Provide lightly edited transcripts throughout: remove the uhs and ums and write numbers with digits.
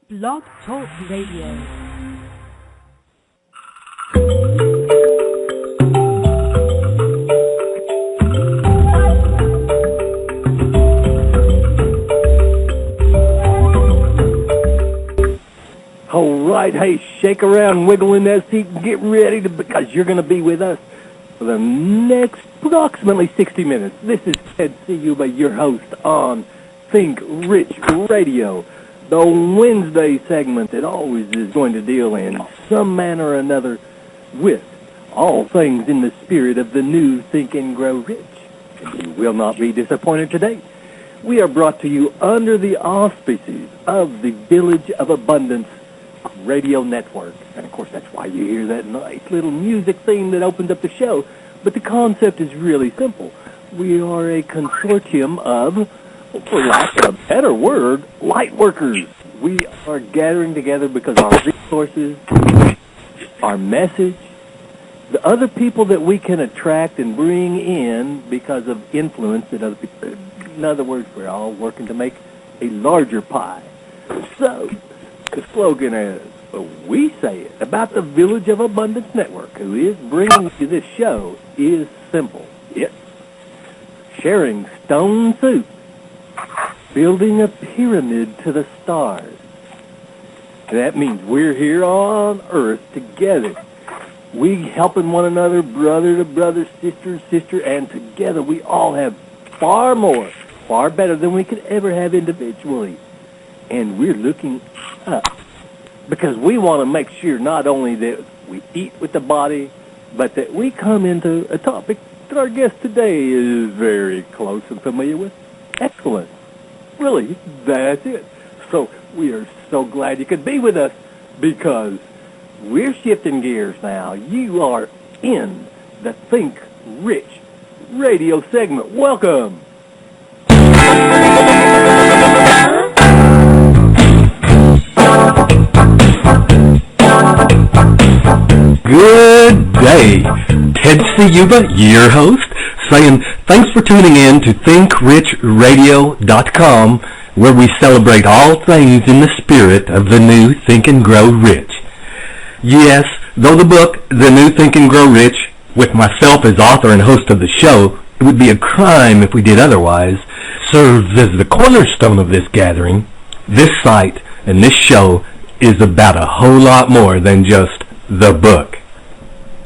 Blog Talk Radio. All right, hey, shake around, wiggle in that seat, and get ready because you're going to be with us for the next approximately 60 minutes. This is Ted Ciuba, your host on Think Rich Radio, the Wednesday segment that always is going to deal in some manner or another with all things in the spirit of the new Think and Grow Rich. And you will not be disappointed today. We are brought to you under the auspices of the Village of Abundance Radio Network. And, of course, that's why you hear that nice little music theme that opens up the show. But the concept is really simple. We are a consortium of, for lack of a better word, light workers. We are gathering together because our resources, our message, the other people that we can attract and bring in because of influence that other people, in other words, we're all working to make a larger pie. So, the slogan is, we say it, about the Village of Abundance Network, who is bringing you this show, is simple. It's sharing stone soup, building a pyramid to the stars. That means we're here on Earth together. We helping one another, brother to brother, sister to sister, and together we all have far more, far better than we could ever have individually. And we're looking up because we want to make sure not only that we eat with the body, but that we come into a topic that our guest today is very close and familiar with. Excellence. Really, that's it. So we are so glad you could be with us because we're shifting gears now. You are in the Think Rich radio segment. Welcome. Good day. Ted Ciuba, your host, saying thanks for tuning in to ThinkRichRadio.com, where we celebrate all things in the spirit of the new Think and Grow Rich. Yes, though the book, The New Think and Grow Rich, with myself as author and host of the show, it would be a crime if we did otherwise, serves as the cornerstone of this gathering. This site and this show is about a whole lot more than just the book.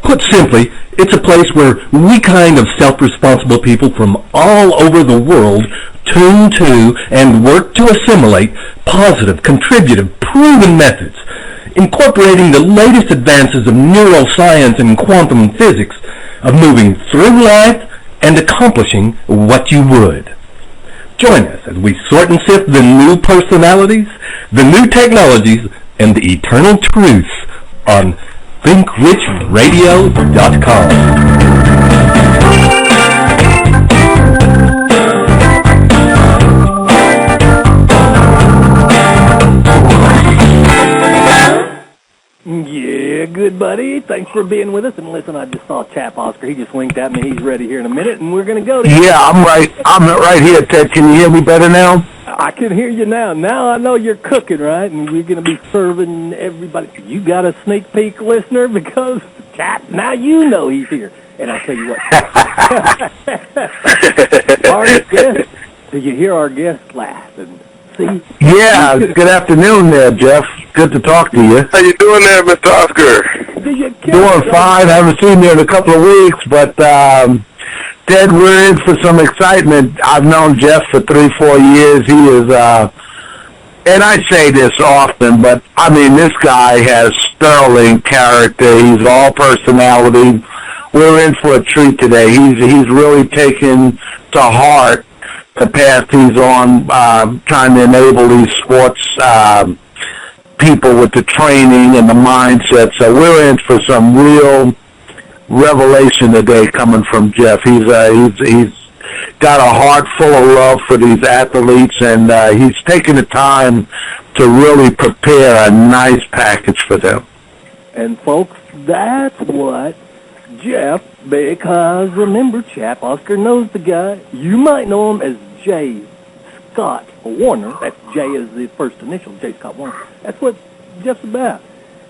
Put simply, it's a place where we kind of self-responsible people from all over the world tune to and work to assimilate positive, contributive, proven methods, incorporating the latest advances of neuroscience and quantum physics of moving through life and accomplishing what you would. Join us as we sort and sift the new personalities, the new technologies, and the eternal truths on ThinkRichRadio.com. Yeah, good buddy. Thanks for being with us. And listen, I just saw Chap Oscar. He just winked at me. He's ready here in a minute, and we're going to go to Yeah, I'm right here, Ted. Can you hear me better now? I can hear you now. Now I know you're cooking, right? And we're going to be serving everybody. You got a sneak peek, listener? Because, Chap, now you know he's here. And I'll tell you what. Our guest, did you hear our guest laugh? And see? Yeah, good afternoon there, Jeff. Good to talk to you. How you doing there, Mr. Oscar? Doing fine. Haven't seen you in a couple of weeks, but Ted, we're in for some excitement. I've known Jeff for 3-4 years. He is, and I say this often, but I mean, this guy has sterling character. He's all personality. We're in for a treat today. He's really taken to heart the path he's on, trying to enable these sports people with the training and the mindset. So we're in for some real revelation today coming from Jeff. He's got a heart full of love for these athletes, and he's taken the time to really prepare a nice package for them. And folks, that's what Jeff, because remember, Chap Oscar knows the guy. You might know him as J.Scott. Scott Warner. That's J is the first initial, J.Scott Warner. That's what Jeff's about.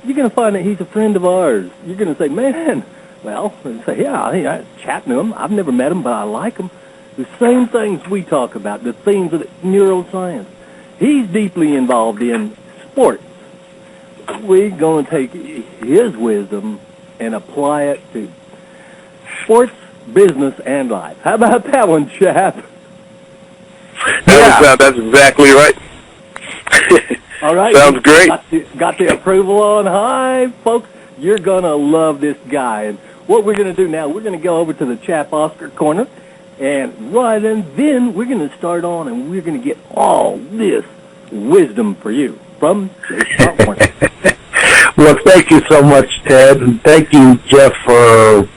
You're going to find that he's a friend of ours. You're going to say, man, well, say, yeah, Chap knew him. I've never met him, but I like him. The same things we talk about, the themes of neuroscience. He's deeply involved in sports. We're going to take his wisdom and apply it to sports, business, and life. How about that one, Chap? That's exactly right. All right. Sounds great. Got the approval on high, folks. You're going to love this guy. And what we're going to do now, we're going to go over to the Chap Oscar corner. And then we're going to start on, and we're going to get all this wisdom for you from J.Scott Warner. Well, thank you so much, Ted, and thank you, Jeff, for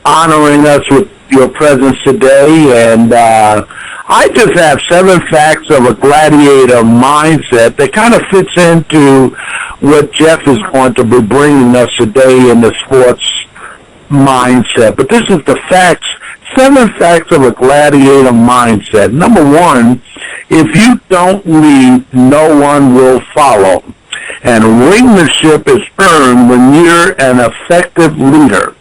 honoring us with your presence today. And I just have 7 facts of a gladiator mindset that kind of fits into what Jeff is going to be bringing us today in the sports mindset. But this is the facts. 7 facts of a gladiator mindset. Number 1, if you don't lead, no one will follow. And ringmanship is earned when you're an effective leader.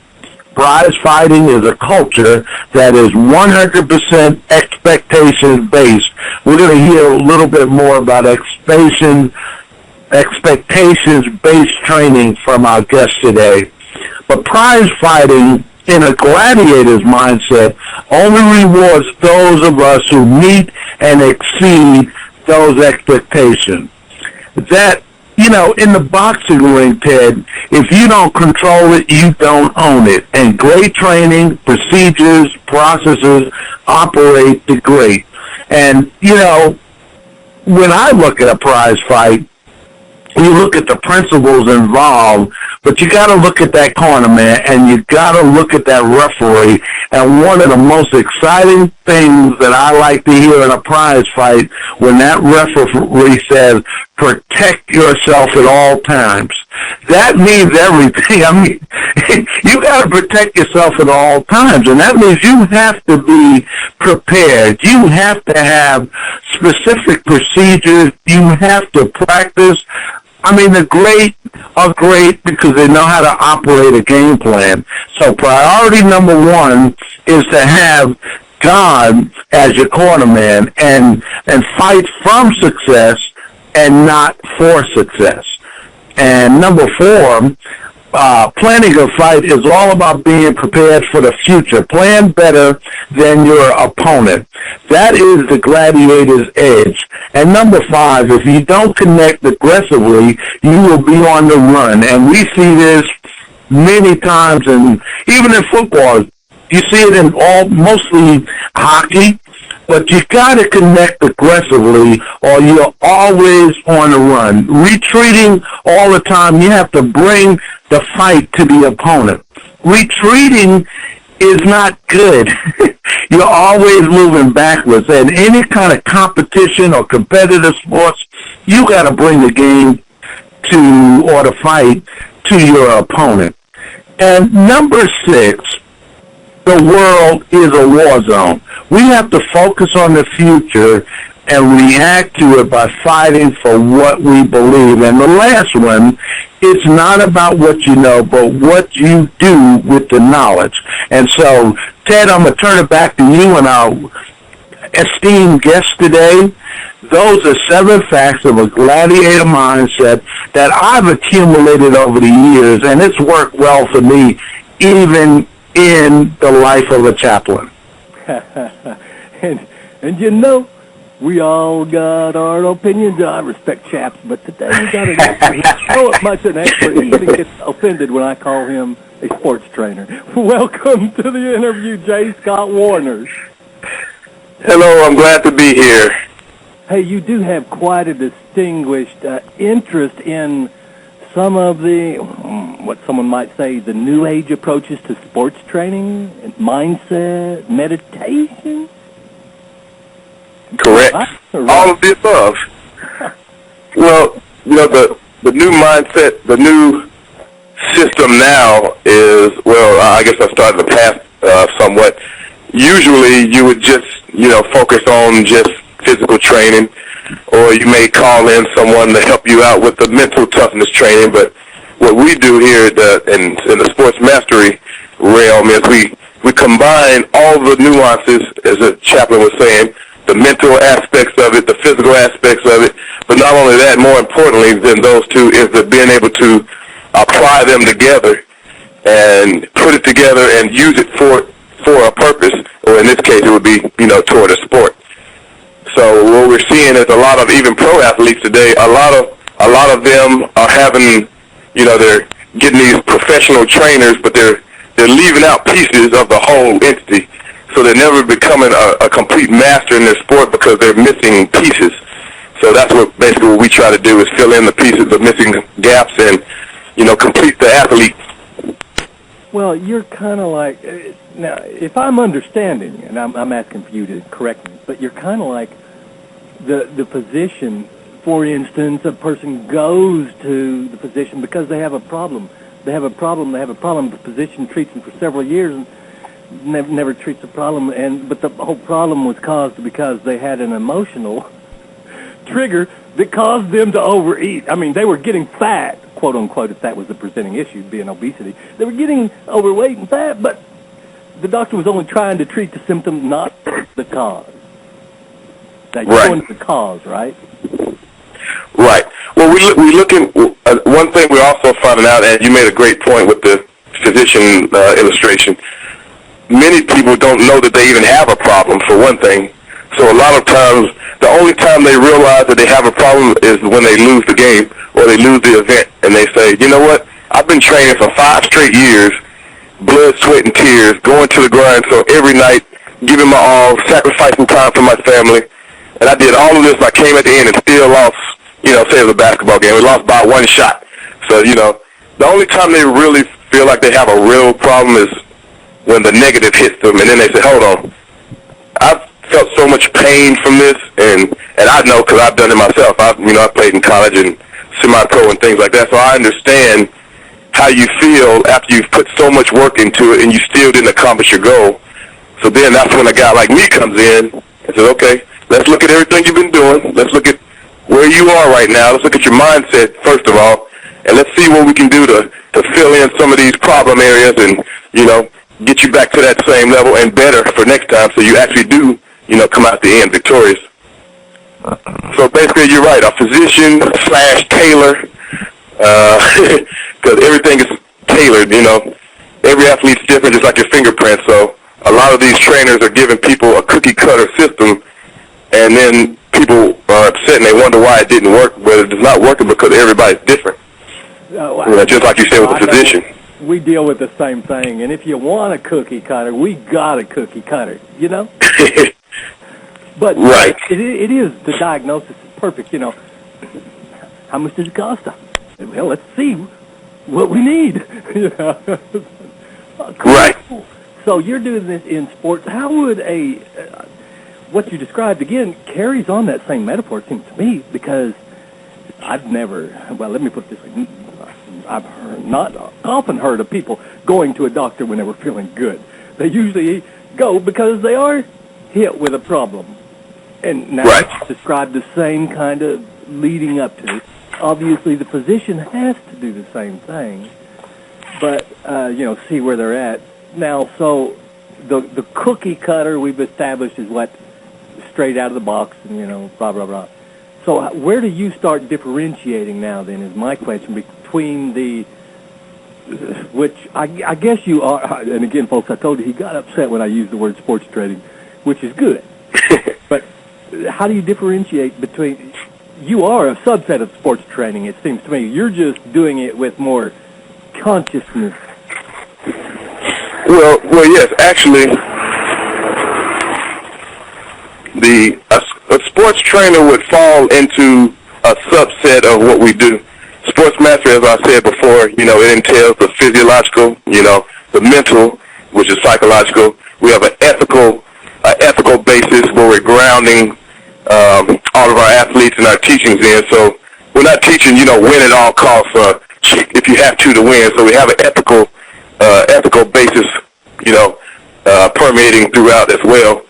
Prize fighting is a culture that is 100% expectations-based. We're going to hear a little bit more about expectations-based training from our guest today. But prize fighting in a gladiator's mindset only rewards those of us who meet and exceed those expectations. That, in the boxing ring, Ted, if you don't control it, you don't own it. And great training, procedures, processes operate the great. And, when I look at a prize fight, you look at the principles involved, but you got to look at that corner, man, and you got to look at that referee. And one of the most exciting things that I like to hear in a prize fight when that referee says, protect yourself at all times. That means everything. I mean, you got to protect yourself at all times, and that means you have to be prepared. You have to have specific procedures. You have to practice. I mean, the great are great because they know how to operate a game plan. So priority number 1 is to have God as your cornerman and fight from success and not for success. And number 4, planning a fight is all about being prepared for the future. Plan better than your opponent. That is the gladiator's edge. And number 5, if you don't connect aggressively, you will be on the run. And we see this many times, and even in football, you see it in mostly hockey. But you got to connect aggressively or you're always on the run. Retreating all the time, you have to bring the fight to the opponent. Retreating is not good. You're always moving backwards. And any kind of competition or competitive sports, you got to bring the game or the fight to your opponent. And number 6, the world is a war zone. We have to focus on the future and react to it by fighting for what we believe. And the last one, it's not about what you know, but what you do with the knowledge. And so, Ted, I'm going to turn it back to you and our esteemed guest today. Those are 7 facts of a gladiator mindset that I've accumulated over the years, and it's worked well for me, even in the life of a chaplain. and we all got our opinions. I respect Chaps, but today we got an expert. He's so much an expert, he even gets offended when I call him a sports trainer. Welcome to the interview, J.Scott Warner. Hello, I'm glad to be here. Hey, you do have quite a distinguished interest in some of the, what someone might say, the new age approaches to sports training, mindset, meditation. Correct. All of the above. Well, the new mindset, the new system now is, I guess I started the path somewhat. Usually you would just, focus on just physical training, or you may call in someone to help you out with the mental toughness training. But what we do here in the sports mastery realm is we combine all the nuances, as the chaplain was saying, the mental aspects of it, the physical aspects of it, but not only that, more importantly than those two is the being able to apply them together and put it together and use it for a purpose, or in this case it would be, toward a sport. So what we're seeing is a lot of even pro athletes today, a lot of them are having, they're getting these professional trainers, but they're leaving out pieces of the whole entity. So they're never becoming a complete master in their sport because they're missing pieces. So that's basically what we try to do is fill in the pieces, the missing gaps, and, complete the athlete. Well, you're kind of like, now, if I'm understanding, and I'm asking for you to correct me, but you're kind of like the physician. For instance, a person goes to the physician because they have a problem. They have a problem. The physician treats them for several years and never treats the problem. But the whole problem was caused because they had an emotional trigger that caused them to overeat. I mean, they were getting fat, quote unquote, if that was the presenting issue, being obesity. They were getting overweight and fat, but the doctor was only trying to treat the symptom, not the cause. That you're going to the cause, right? Right. Well, we look at one thing we're also finding out, and you made a great point with the physician illustration. Many people don't know that they even have a problem, for one thing. So a lot of times, the only time they realize that they have a problem is when they lose the game or they lose the event, and they say, you know what, I've been training for 5 straight years, blood, sweat, and tears, going to the grind, so every night, giving my all, sacrificing time for my family, and I did all of this, I came at the end and still lost, say it was a basketball game, we lost by 1 shot. So, the only time they really feel like they have a real problem is when the negative hits them, and then they say, hold on, I've felt so much pain from this, and I know because I've done it myself. I played in college and semi-pro and things like that, so I understand how you feel after you've put so much work into it and you still didn't accomplish your goal. So then that's when a guy like me comes in and says, okay, let's look at everything you've been doing. Let's look at where you are right now. Let's look at your mindset, first of all, and let's see what we can do to fill in some of these problem areas and, get you back to that same level and better for next time so you actually do, come out the end victorious. So basically, you're right, a physician / tailor, because everything is tailored, Every athlete's different, just like your fingerprint. So a lot of these trainers are giving people a cookie-cutter system, and then people are upset and they wonder why it didn't work, but it's not working because everybody's different. Just like you said with the physician. We deal with the same thing, and if you want a cookie cutter, we got a cookie cutter, But right. It is, the diagnosis is perfect, How much does it cost us? Well, let's see what we need. Cool. Right. So you're doing this in sports. How would what you described, again, carries on that same metaphor, it seems to me, because let me put it this way. I've not often heard of people going to a doctor when they were feeling good. They usually go because they are hit with a problem. And now right. Describe the same kind of leading up to it. Obviously, the physician has to do the same thing, but, see where they're at. Now, so the cookie cutter we've established is what? Straight out of the box and, blah, blah, blah. So where do you start differentiating now, then, is my question, between which I guess you are, and again, folks, I told you he got upset when I used the word sports trading, which is good. But how do you differentiate between, you are a subset of sports training, it seems to me. You're just doing it with more consciousness. Well, yes, actually, a sports trainer would fall into a subset of what we do. Sports mastery, as I said before, it entails the physiological, the mental, which is psychological. We have an ethical basis where we're grounding all of our athletes and our teachings in. So we're not teaching, win at all costs, if you have to win. So we have an ethical basis, permeating throughout as well.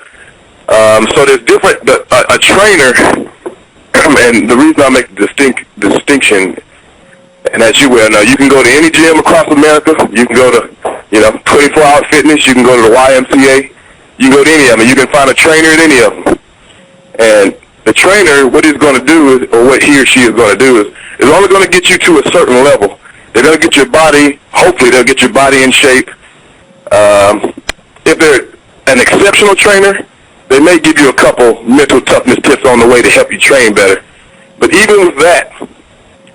So there's different, a trainer, and the reason I make the distinction, and as you well know, you can go to any gym across America. You can go to, 24-hour fitness. You can go to the YMCA. You can go to any of them. You can find a trainer at any of them. And the trainer, what he's going to do is, or what he or she is going to do is only going to get you to a certain level. They're going to get your body, hopefully they'll get your body in shape. If they're an exceptional trainer, they may give you a couple mental toughness tips on the way to help you train better. But even with that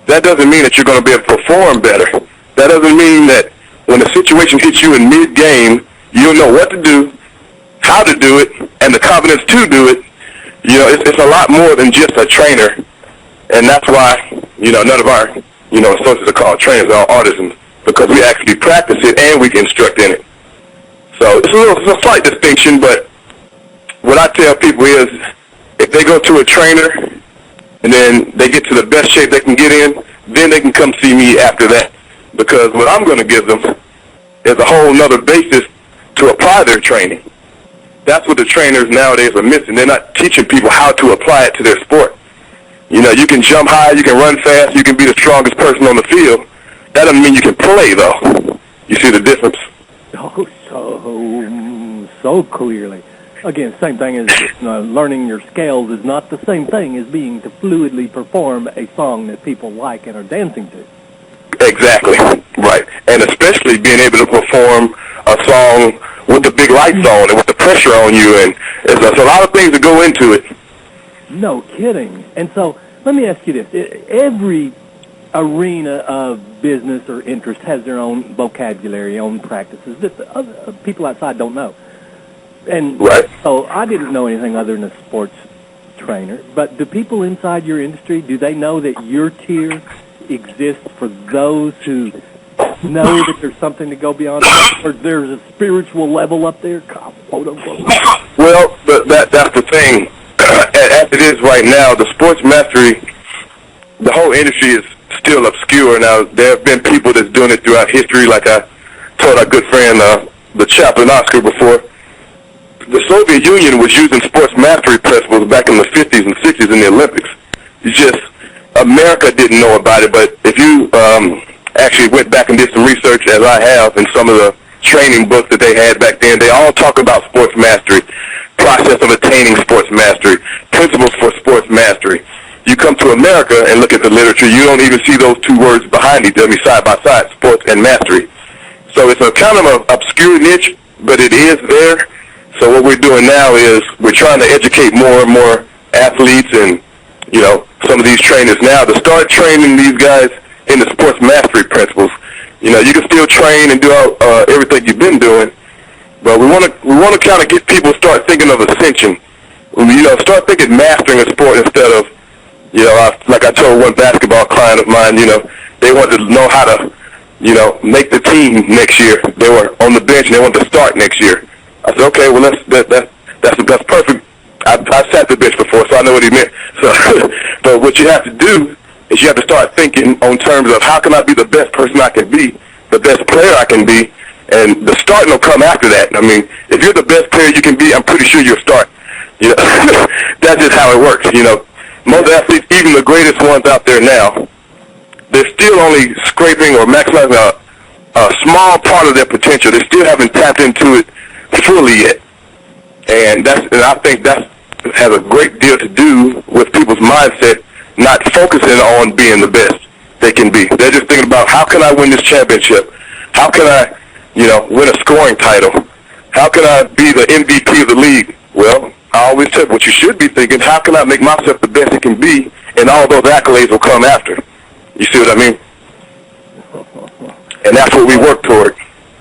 doesn't mean that you're going to be able to perform better. That doesn't mean that when the situation hits you in mid-game, you'll know what to do, how to do it, and the confidence to do it. It's a lot more than just a trainer. And that's why, none of our, associates are called trainers, they're all artisans, because we actually practice it and we can instruct in it. So it's a slight distinction, but what I tell people is if they go to a trainer and then they get to the best shape they can get in, then they can come see me after that. Because what I'm going to give them is a whole nother basis to apply their training. That's what the trainers nowadays are missing. They're not teaching people how to apply it to their sport. You can jump high, you can run fast, you can be the strongest person on the field. That doesn't mean you can play, though. You see the difference? Oh, so clearly. Again, same thing as learning your scales is not the same thing as being to fluidly perform a song that people like and are dancing to. Exactly, right. And especially being able to perform a song with the big lights on and with the pressure on you, and there's a lot of things that go into it. No kidding. And so let me ask you this. Every arena of business or interest has their own vocabulary, own practices that the other people outside don't know. And right. So I didn't know anything other than a sports trainer. But do people inside your industry, do they know that your tier exists for those who know that there's something to go beyond that, or there's a spiritual level up there, quote unquote? Well, that's the thing. As it is right now, the sports mastery, the whole industry is still obscure. Now, there have been people that's doing it throughout history, like I told our good friend, the Chap and Oscar before. The Soviet Union was using sports mastery principles back in the 50s and 60s in the Olympics. It's just America didn't know about it, but if you actually went back and did some research, as I have, in some of the training books that they had back then, they all talk about sports mastery, process of attaining sports mastery, principles for sports mastery. You come to America and look at the literature, you don't even see those two words behind each other, side by side, sports and mastery. So it's a kind of an obscure niche, but it is there. So what we're doing now is we're trying to educate more and more athletes and, some of these trainers now to start training these guys in the sports mastery principles. You can still train and do everything you've been doing, but we want to kind of get people to start thinking of ascension. Start thinking mastering a sport instead of, like I told one basketball client of mine, they wanted to know how to, make the team next year. They were on the bench and they wanted to start next year. I said, okay, well that's perfect. I sat the bench before, so I know what he meant. So, but what you have to do is you have to start thinking on terms of how can I be the best person I can be, the best player I can be, and the starting will come after that. I mean, if you're the best player you can be, I'm pretty sure you'll start. That's just how it works. Most athletes, even the greatest ones out there now, they're still only scraping or maximizing a small part of their potential. They still haven't tapped into it fully yet. And I think that has a great deal to do with people's mindset not focusing on being the best they can be. They're just thinking about how can I win this championship? How can I, win a scoring title? How can I be the MVP of the league? Well, I always said what you should be thinking, how can I make myself the best it can be? And all those accolades will come after. You see what I mean? And that's what we work toward.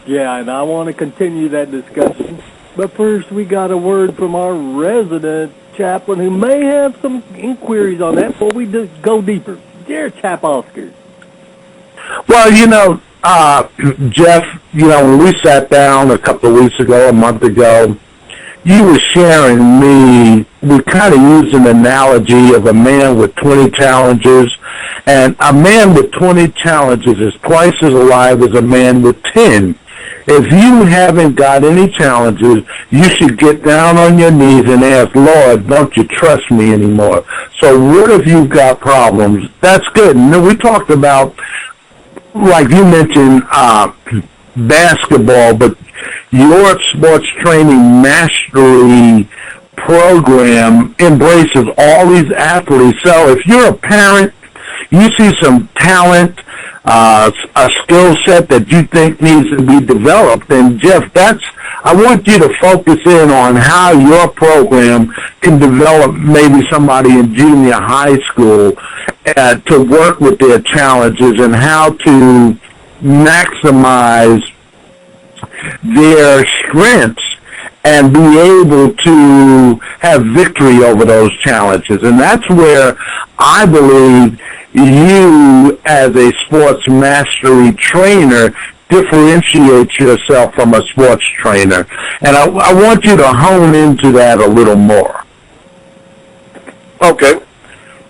Yeah, and I want to continue that discussion. But first, we got a word from our resident chaplain who may have some inquiries on that before we go deeper. Dear Chap Oscar. Well, Jeff, when we sat down a couple of weeks ago, a month ago, you were sharing me, we kind of used an analogy of a man with 20 challenges, and a man with 20 challenges is twice as alive as a man with 10. if you haven't got any challenges, you should get down on your knees and ask, Lord, don't you trust me anymore? So what if you've got problems? That's good. And then we talked about, like you mentioned, basketball, but your sports training mastery program embraces all these athletes. So if you're a parent, you see some talent, a skill set that you think needs to be developed, and Jeff, I want you to focus in on how your program can develop maybe somebody in junior high school to work with their challenges and how to maximize their strengths and be able to have victory over those challenges. And that's where I believe you, as a sports mastery trainer, differentiate yourself from a sports trainer. And I want you to hone into that a little more. Okay.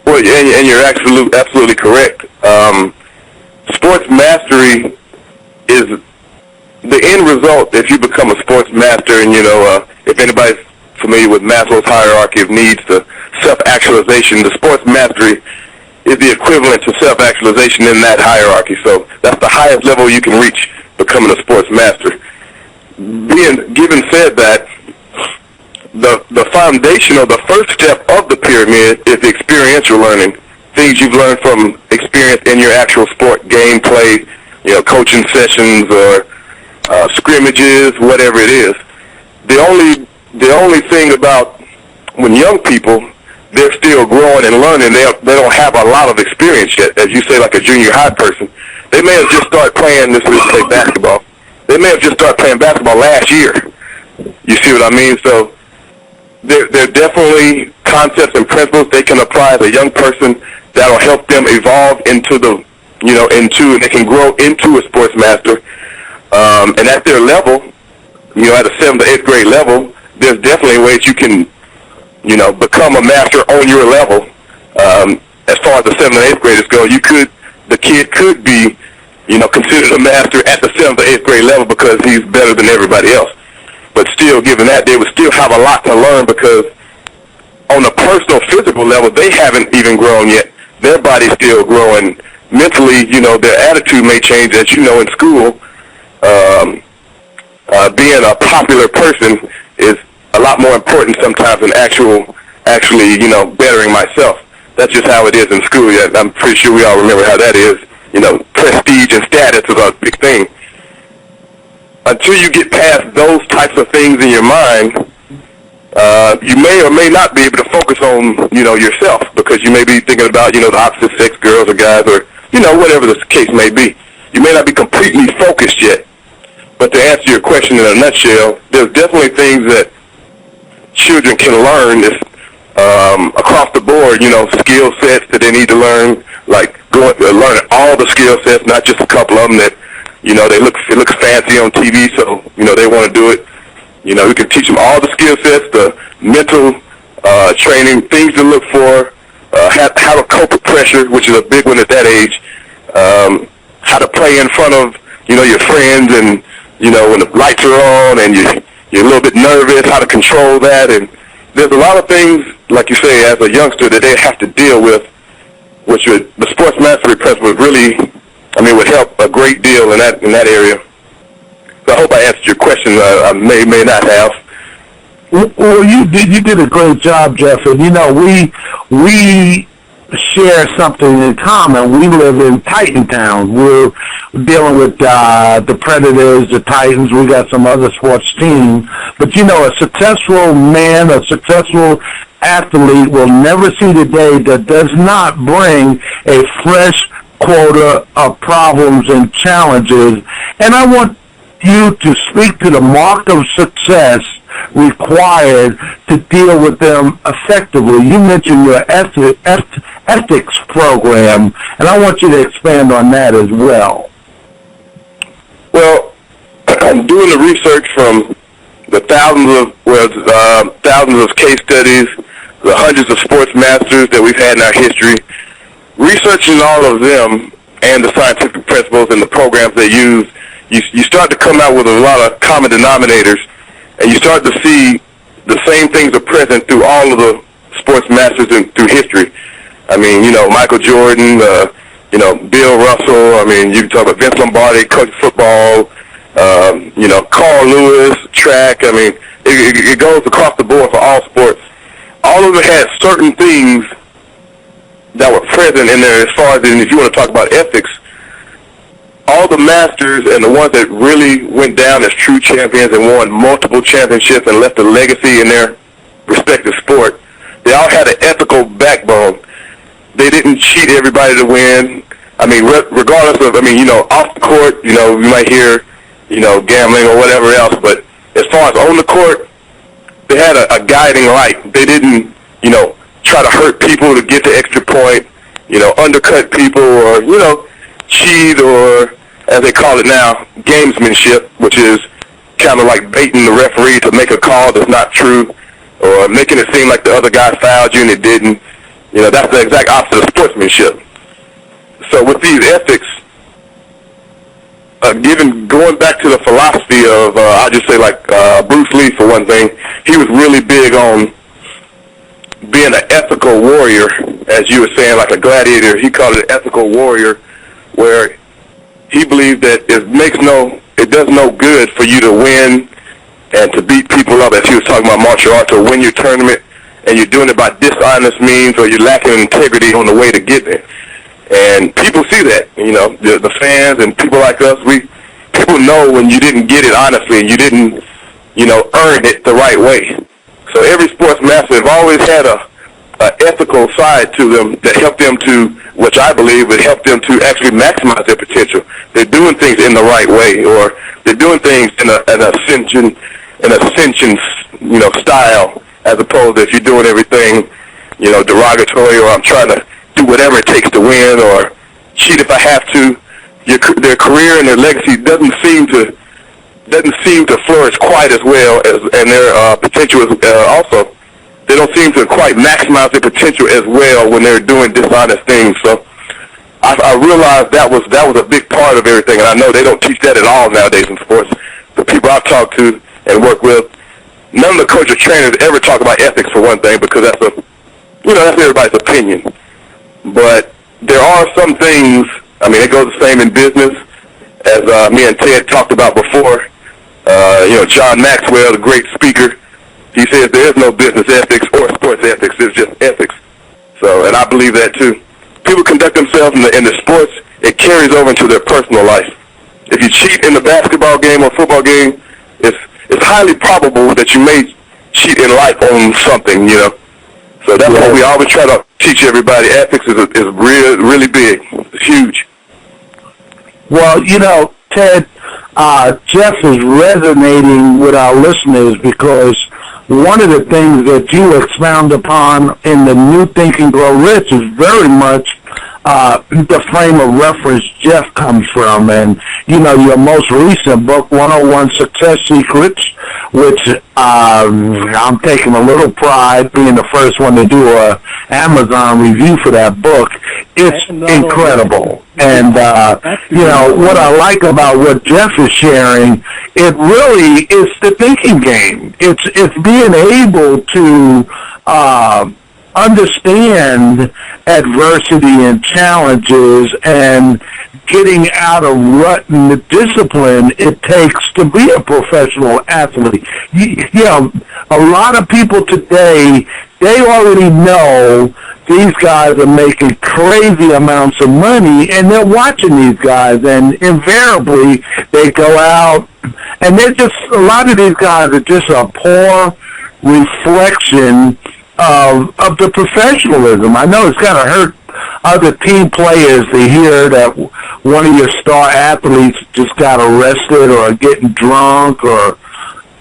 Well, and you're absolutely correct. Sports mastery is the end result. If you become a sports master, and if anybody's familiar with Maslow's hierarchy of needs, the self-actualization, the sports mastery is the equivalent to self-actualization in that hierarchy. So that's the highest level you can reach, becoming a sports master. Given said that, the foundation, or the first step of the pyramid, is the experiential learning, things you've learned from experience in your actual sport, gameplay, coaching sessions or scrimmages, whatever it is. The only thing about when young people, they're still growing and learning, they don't have a lot of experience yet. As you say, like a junior high person, they may have just started playing basketball. They may have just started playing basketball last year. You see what I mean? So there are definitely concepts and principles they can apply as a young person that'll help them evolve into and they can grow into a sports master. And at their level, at a 7th to 8th grade level, there's definitely ways you can, become a master on your level. As far as the 7th and 8th graders go, the kid could be, considered a master at the 7th or 8th grade level because he's better than everybody else. But still, given that, they would still have a lot to learn because on a personal, physical level, they haven't even grown yet. Their body's still growing. Mentally, their attitude may change, as you know, in school. Being a popular person is a lot more important sometimes than actually, bettering myself. That's just how it is in school. Yeah, I'm pretty sure we all remember how that is. Prestige and status is a big thing. Until you get past those types of things in your mind, you may or may not be able to focus on, yourself, because you may be thinking about, the opposite sex, girls or guys, or, whatever the case may be. You may not be completely focused yet. But to answer your question in a nutshell, there's definitely things that children can learn across the board, skill sets that they need to learn, like learning all the skill sets, not just a couple of them that, it looks fancy on TV, so, they want to do it. We can teach them all the skill sets, the mental training, things to look for, how to cope with pressure, which is a big one at that age, how to play in front of, your friends, and, when the lights are on and you're a little bit nervous, how to control that. And there's a lot of things, like you say, as a youngster that they have to deal with, which the sports mastery principle really, would help a great deal in that area. So I hope I answered your question. I may not have. Well, you did a great job, Jeff. And we share something in common. We live in Titantown. We're dealing with the Predators, the Titans. We got some other sports teams. But a successful man, a successful athlete will never see the day that does not bring a fresh quota of problems and challenges. And I want you to speak to the mark of success required to deal with them effectively. You mentioned your ethics program, and I want you to expand on that as well. Well, doing the research from the thousands of case studies, the hundreds of sports masters that we've had in our history, researching all of them and the scientific principles and the programs they use, you start to come out with a lot of common denominators, and you start to see the same things are present through all of the sports masters and through history. I mean, you know, Michael Jordan, you know, Bill Russell. I mean, you can talk about Vince Lombardi, coach football, you know, Carl Lewis, track. I mean, it goes across the board for all sports. All of them had certain things that were present in there as far as, and if you want to talk about ethics, all the masters and the ones that really went down as true champions and won multiple championships and left a legacy in their respective sport, they all had an ethical backbone. They didn't cheat everybody to win. I mean, regardless of, I mean, you know, off the court, you know, you might hear, you know, gambling or whatever else, but as far as on the court, they had a guiding light. They didn't, you know, try to hurt people to get the extra point, you know, undercut people or, you know, cheat or, as they call it now, gamesmanship, which is kind of like baiting the referee to make a call that's not true or making it seem like the other guy fouled you and it didn't. You know, that's the exact opposite of sportsmanship. So with these ethics, going back to the philosophy of, I'll just say like Bruce Lee for one thing, he was really big on being an ethical warrior, as you were saying, like a gladiator. He called it an ethical warrior, where he believed that it does no good for you to win and to beat people up, as he was talking about martial arts, or win your tournament, and you're doing it by dishonest means, or you're lacking integrity on the way to get there. And people see that, you know, the fans and people like us, people know when you didn't get it honestly and you didn't, you know, earn it the right way. So every sports master have always had a ethical side to them that helped them to, which I believe would help them to actually maximize their potential. They're doing things in the right way, or they're doing things in an ascension, you know, style, as opposed to if you're doing everything, you know, derogatory, or I'm trying to do whatever it takes to win, or cheat if I have to. Their career and their legacy doesn't seem to flourish quite as well as, and their potential is also. They don't seem to quite maximize their potential as well when they're doing dishonest things. So I realized that was a big part of everything, and I know they don't teach that at all nowadays in sports. The people I've talked to and worked with, none of the coach or trainers ever talk about ethics for one thing, because that's everybody's opinion. But there are some things, I mean, it goes the same in business, as me and Ted talked about before. You know, John Maxwell, the great speaker, he says there is no business ethics or sports ethics. There's just ethics. So, and I believe that too. People conduct themselves in the sports, it carries over into their personal life. If you cheat in the basketball game or football game, it's highly probable that you may cheat in life on something, you know. So that's what we always try to teach everybody. Ethics is really big. It's huge. Well, you know, Ted, Jeff is resonating with our listeners because one of the things that you expound upon in the New Think and Grow Rich is very much the frame of reference Jeff comes from. And, you know, your most recent book, 101 Success Secrets, which I'm taking a little pride being the first one to do a Amazon review for that book. It's incredible. And, you know, what I like about what Jeff is sharing, it really is the thinking game. It's being able to understand adversity and challenges and getting out of rut and the discipline it takes to be a professional athlete. You know, a lot of people today, they already know these guys are making crazy amounts of money, and they're watching these guys, and invariably they go out, and they're just, a lot of these guys are just a poor reflection of the professionalism. I know it's kind of hurt other team players to hear that one of your star athletes just got arrested or getting drunk or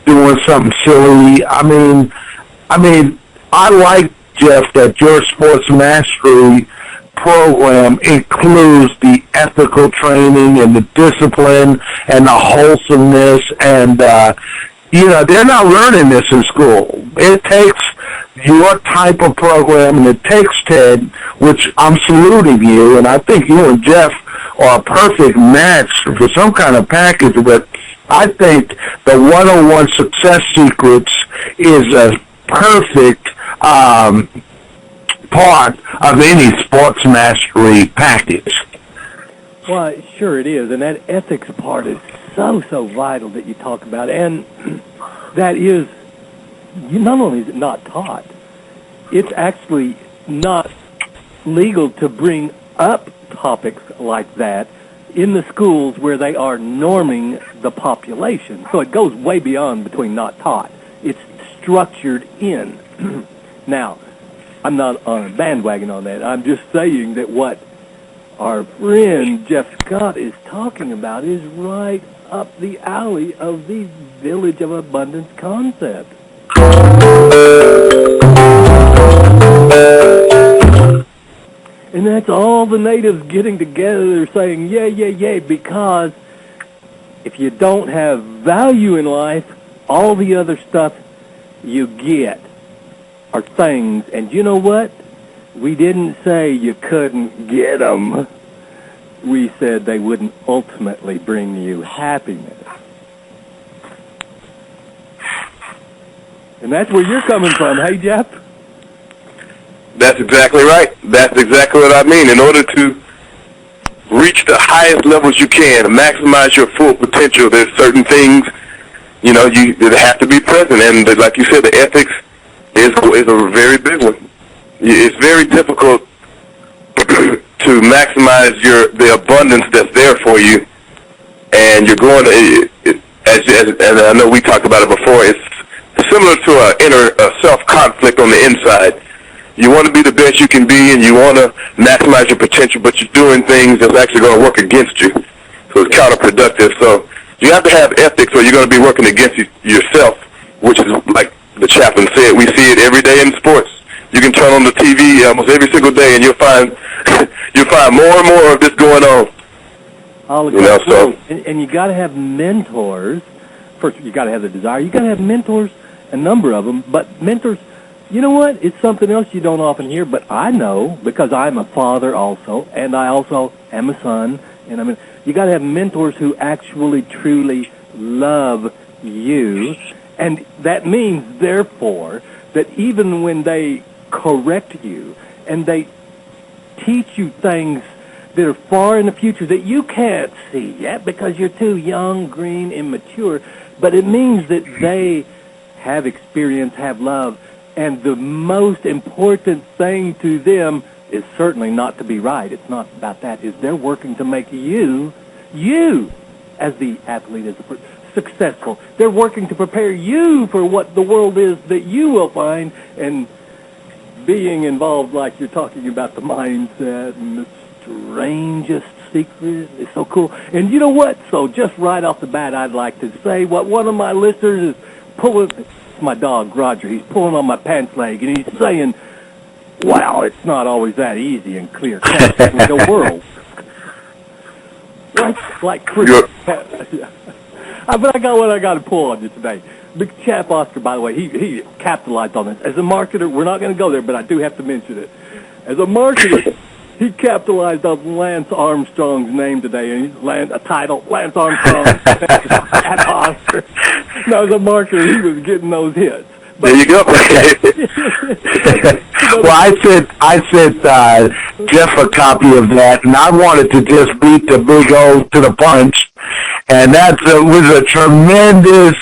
doing something silly. I mean, I like, Jeff, that your sports mastery program includes the ethical training and the discipline and the wholesomeness, and you know, they're not learning this in school. It takes your type of program, and it takes, Ted, which I'm saluting you, and I think you and Jeff or a perfect match for some kind of package, but I think the 101 Success Secrets is a perfect part of any sports mastery package. Well, sure it is, and that ethics part is so vital that you talk about, and that is, not only is it not taught, it's actually not legal to bring up topics like that in the schools where they are norming the population. So it goes way beyond between not taught. It's structured in. Now, I'm not on a bandwagon on that. I'm just saying that what our friend J.Scott is talking about is right up the alley of the Village of Abundance concept. And that's all the natives getting together saying, yay, because if you don't have value in life, all the other stuff you get are things. And you know what? We didn't say you couldn't get them. We said they wouldn't ultimately bring you happiness. And that's where you're coming from, hey, Jeff? That's exactly right. That's exactly what I mean. In order to reach the highest levels you can, maximize your full potential, there's certain things, that have to be present. And like you said, the ethics is a very big one. It's very difficult to maximize the abundance that's there for you, and you're going to, and I know we talked about it before, it's similar to an inner self-conflict on the inside. You want to be the best you can be, and you want to maximize your potential, but you're doing things that's actually going to work against you. So it's counterproductive. So you have to have ethics, or you're going to be working against yourself, which is like the chaplain said. We see it every day in sports. You can turn on the TV almost every single day, and you'll find more and more of this going on. And you got to have mentors. First, you got to have the desire. You got to have mentors, a number of them. But mentors, you know what? It's something else you don't often hear. But I know, because I'm a father also, and I also am a son. And you got to have mentors who actually, truly love you, and that means, therefore, that even when they correct you and they teach you things that are far in the future that you can't see yet because you're too young, green, immature, but it means that they have experience, have love, and the most important thing to them is certainly not to be right. It's not about that. Is they're working to make you, as the athlete, as the successful. They're working to prepare you for what the world is that you will find, and being involved, like you're talking about the mindset and the strangest secret is so cool. And you know what? So just right off the bat, I'd like to say what one of my listeners is pulling. It's my dog, Roger. He's pulling on my pants leg, and he's saying, wow, it's not always that easy and clear cut in the world. Like Chris. But I got what I got to pull on you today. Big Chap Oscar, by the way, he capitalized on this. As a marketer, we're not going to go there, but I do have to mention it. As a marketer, he capitalized on Lance Armstrong's name today, and he's a title, Lance Armstrong, at Oscar. Now, as a marketer, he was getting those hits. But there you go. Well, I sent Jeff a copy of that, and I wanted to just beat the big O to the punch. And that was a tremendous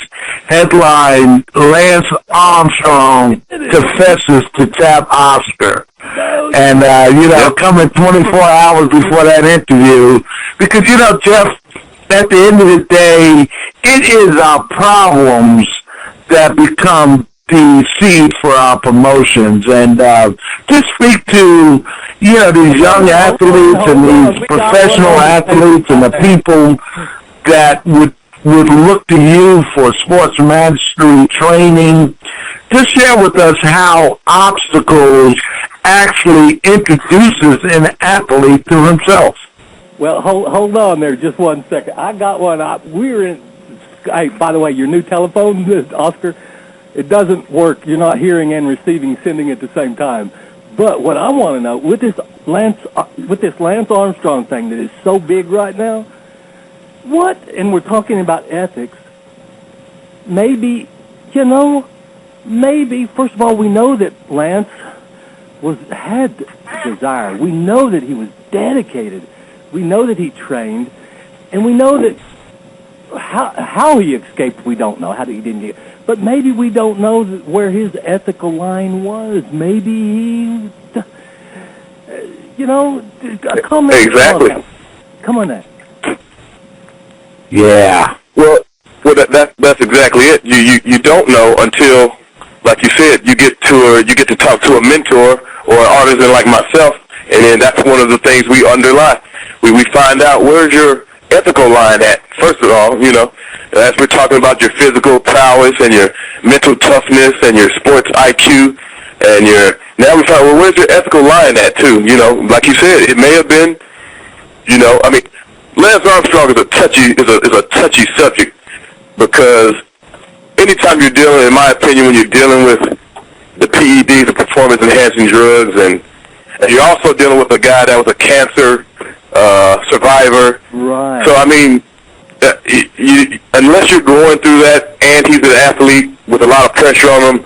headline. Lance Armstrong confesses to Chap Oscar. And, coming 24 hours before that interview, because, Jeff, at the end of the day, it is our problems that become the seed for our promotions. And just speak to, these young athletes and these professional athletes and the people that would look to you for sports mastery training. Just share with us how obstacles actually introduces an athlete to himself. Well, hold on there just one second. I got one. Hey, by the way, your new telephone, Oscar, it doesn't work. You're not hearing and receiving, sending at the same time. But what I want to know, with this Lance Armstrong thing that is so big right now, and we're talking about ethics, maybe, first of all, we know that Lance had desire. We know that he was dedicated. We know that he trained, and we know that how he escaped, we don't know. How he didn't get. But maybe we don't know where his ethical line was. Maybe he, comment. Exactly. Come on now. Yeah. Well, that's exactly it. You don't know until, like you said, you get to talk to a mentor or an artisan like myself, and then that's one of the things we underlie. We find out where's your ethical line at. First of all, as we're talking about your physical prowess and your mental toughness and your sports IQ, and now we find, well, where's your ethical line at too? Like you said, it may have been, Lance Armstrong is a touchy subject, because anytime you're dealing, in my opinion, when you're dealing with the PEDs, the performance-enhancing drugs, and you're also dealing with a guy that was a cancer survivor. Right. So, unless you're going through that and he's an athlete with a lot of pressure on him,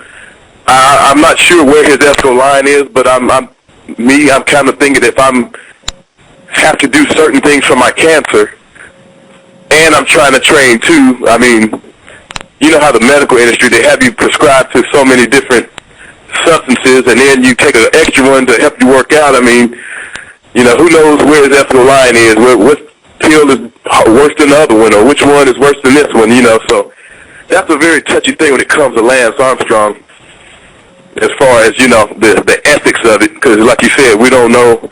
I'm not sure where his ethical line is, but I'm kind of thinking if I'm have to do certain things for my cancer and I'm trying to train too, you know how the medical industry, they have you prescribed to so many different substances, and then you take an extra one to help you work out. Who knows where his ethical line is, what pill is worse than the other one, or which one is worse than this one, so that's a very touchy thing when it comes to Lance Armstrong, as far as, the ethics of it, because like you said, we don't know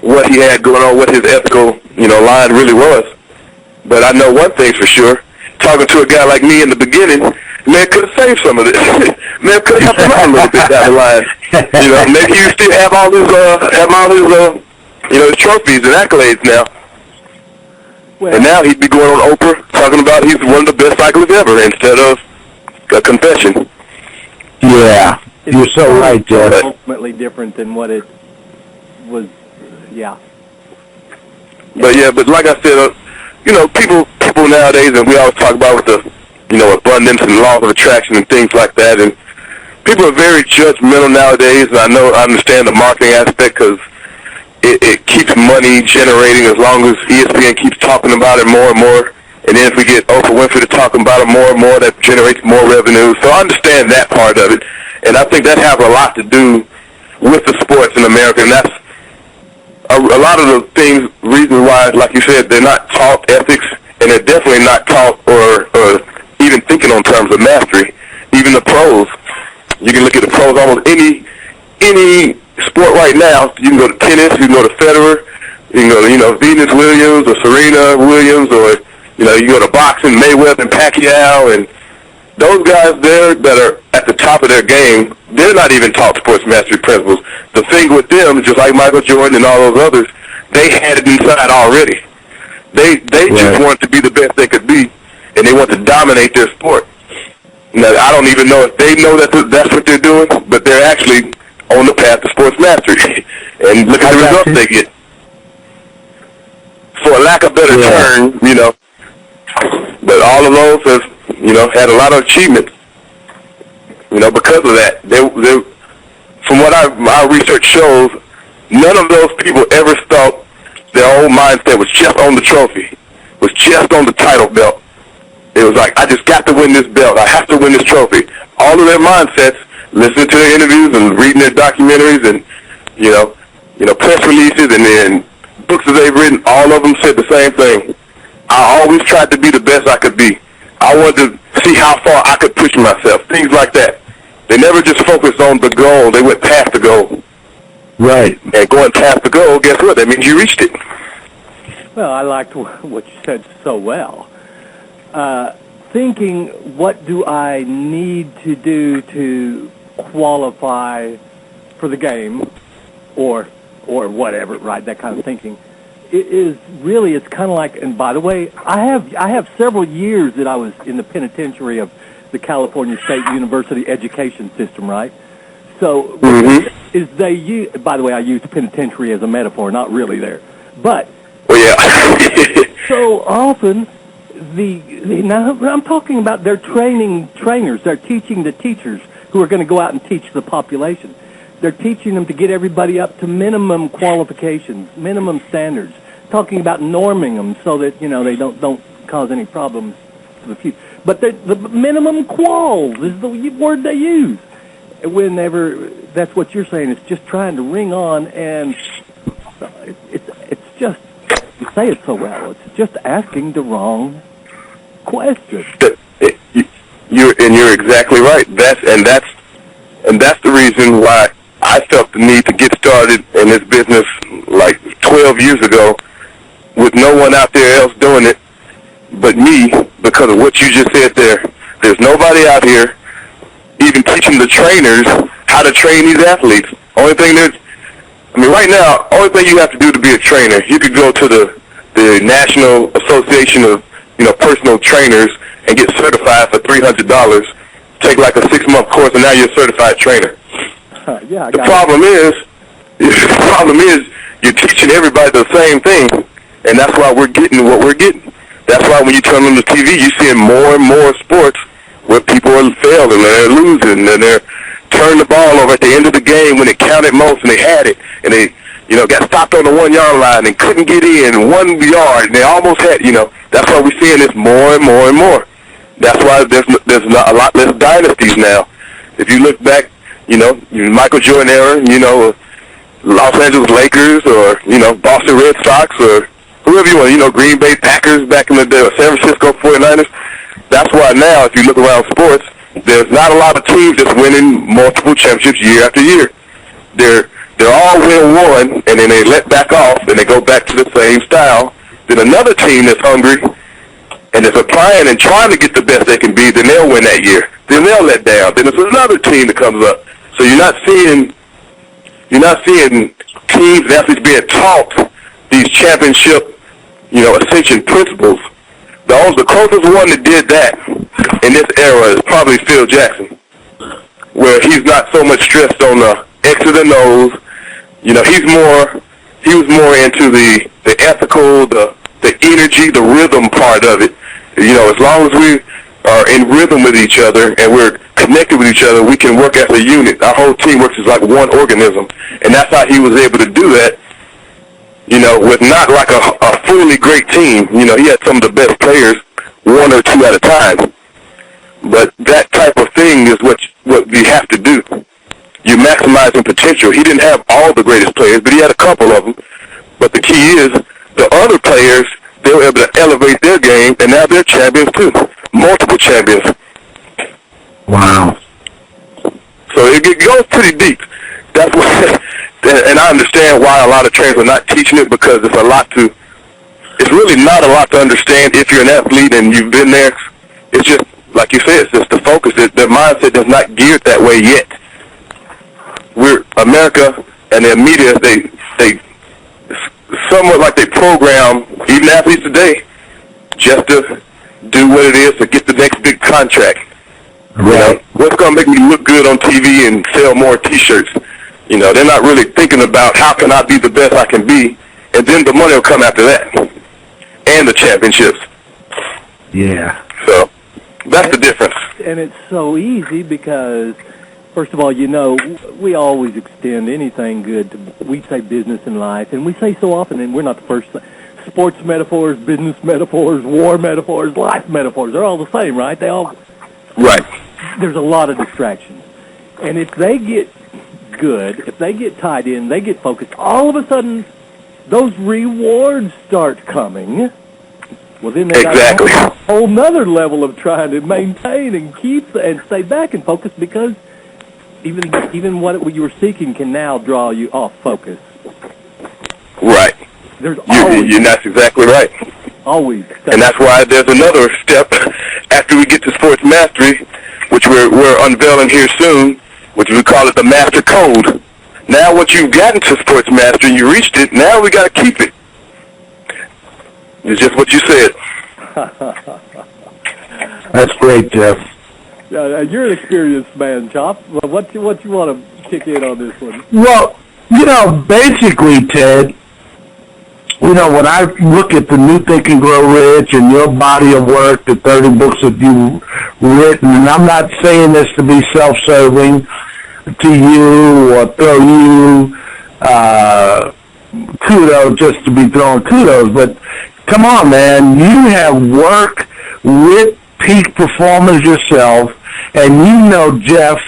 what he had going on, what his ethical, line really was. But I know one thing's for sure, talking to a guy like me in the beginning, man, could have saved some of this. Man, could have helped him out a little bit down the line. Maybe he still have all his his trophies and accolades now. Well, and now he'd be going on Oprah talking about he's one of the best cyclists ever instead of a confession. Yeah, you're so right, Jeff. Ultimately different than what it was. Yeah. But like I said, people nowadays, and we always talk about with the, abundance and law of attraction and things like that, and people are very judgmental nowadays, and I understand the marketing aspect, because it keeps money generating as long as ESPN keeps talking about it more and more, and then if we get Oprah Winfrey to talking about it more and more, that generates more revenue. So I understand that part of it, and I think that has a lot to do with the sports in America, and that's a lot of the reasons why, like you said, they're not taught ethics, and they're definitely not taught or even thinking on terms of mastery. Even the pros, you can look at the pros, almost any sport right now. You can go to tennis, you can go to Federer, you can go to, Venus Williams or Serena Williams, or, you go to boxing, Mayweather and Pacquiao, and those guys there that are at the top of their game, they're not even taught sports mastery principles. The thing with them, just like Michael Jordan and all those others, they had it inside already. They just wanted to be the best they could be, and they want to dominate their sport. Now, I don't even know if they know that that's what they're doing, but they're actually on the path to sports mastery. And look at the results they get. For a lack of better term, but all of those have, had a lot of achievements, because of that. They from what our research shows, none of those people ever thought their whole mindset was just on the trophy, was just on the title belt. It was like, I just got to win this belt. I have to win this trophy. All of their mindsets, listening to their interviews and reading their documentaries and, press releases and then books that they've written, all of them said the same thing. I always tried to be the best I could be. I wanted to see how far I could push myself, things like that. They never just focused on the goal. They went past the goal. Right. And going past the goal, guess what? That means you reached it. Well, I liked what you said so well. Thinking, what do I need to do to qualify for the game, or whatever, right? That kind of thinking. It is really, it's kind of like, and by the way, I have several years that I was in the penitentiary of the California State University education system, right? So is they use, by the way, I used penitentiary as a metaphor, not really there. But well, yeah. so often, now I'm talking about they're training trainers. They're teaching the teachers who are going to go out and teach the population. They're teaching them to get everybody up to minimum qualifications, minimum standards, talking about norming them so that, they don't cause any problems for the future. But the minimum quals is the word they use. Whenever that's what you're saying, it's just trying to ring on, and it's just, you say it so well, it's just asking the wrong question. You're exactly right. That's the reason why I felt the need to get started in this business like 12 years ago with no one out there else doing it but me, because of what you just said there. There's nobody out here even teaching the trainers how to train these athletes. Right now, only thing you have to do to be a trainer, you could go to the National Association of, personal trainers and get certified for $300, take like a 6-month course, and now you're a certified trainer. Yeah, the problem is you're teaching everybody the same thing, and that's why we're getting what we're getting. That's why when you turn on the TV, you're seeing more and more sports where people are failing and they're losing and they're turning the ball over at the end of the game when it counted most and they had it and they, got stopped on the 1-yard line and couldn't get in 1 yard and they almost had, that's why we're seeing this more and more and more. That's why there's not a lot less dynasties now. If you look back, Michael Jordan era, Los Angeles Lakers or, Boston Red Sox or whoever you want, Green Bay Packers back in the day, or San Francisco 49ers. That's why now, if you look around sports, there's not a lot of teams that's winning multiple championships year after year. They're all win one, and then they let back off, and they go back to the same style. Then another team that's hungry and is applying and trying to get the best they can be, then they'll win that year. Then they'll let down. Then there's another team that comes up. So you're not seeing teams and athletes being taught these championship, ascension principles. The closest one that did that in this era is probably Phil Jackson, where he's not so much stressed on the X's and O's. He was more into the ethical, the energy, the rhythm part of it. As long as we are in rhythm with each other and we're connected with each other, we can work as a unit. Our whole team works as like one organism, and that's how he was able to do that. With not like a fully great team. He had some of the best players, 1 or 2 at a time. But that type of thing is what we have to do. You're maximizing potential. He didn't have all the greatest players, but he had a couple of them. But the key is the other players, they were able to elevate their game, and now they're champions too. Multiple champions. Wow. So it goes pretty deep. That's what, and I understand why a lot of trainers are not teaching it, because it's really not a lot to understand if you're an athlete and you've been there. It's just, like you said, it's just the focus. Their mindset is not geared that way yet. America and their media, they somewhat like they program even athletes today just to do what it is to get the next big contract. Right. What's going to make me look good on TV and sell more T-shirts? They're not really thinking about how can I be the best I can be, and then the money will come after that, and the championships. Yeah. So that's the difference. And it's so easy because, first of all, we always extend anything good to, we say business and life, and we say so often, and we're not the first, sports metaphors, business metaphors, war metaphors, life metaphors, they're all the same, right? Right. There's a lot of distractions. And if they get good, if they get tied in, they get focused, all of a sudden, those rewards start coming. Well, then they got a whole nother level of trying to maintain and keep and stay back and focus, because even what you were seeking can now draw you off focus. Right. There's always, that's exactly right. Always. And that's why there's another step after we get to sports mastery, which we're unveiling here soon, which we call it the master code. Now once you've gotten to sports mastery and you reached it, now we got to keep it. It's just what you said. That's great, Jeff. You're an experienced man, Chop. What you want to kick in on this one. Well, basically, Ted, when I look at the New Think and Grow Rich and your body of work, the 30 books that you've written, and I'm not saying this to be self-serving to you or throw you kudos just to be throwing kudos, but come on, man, you have worked with peak performers yourself, and Jeff,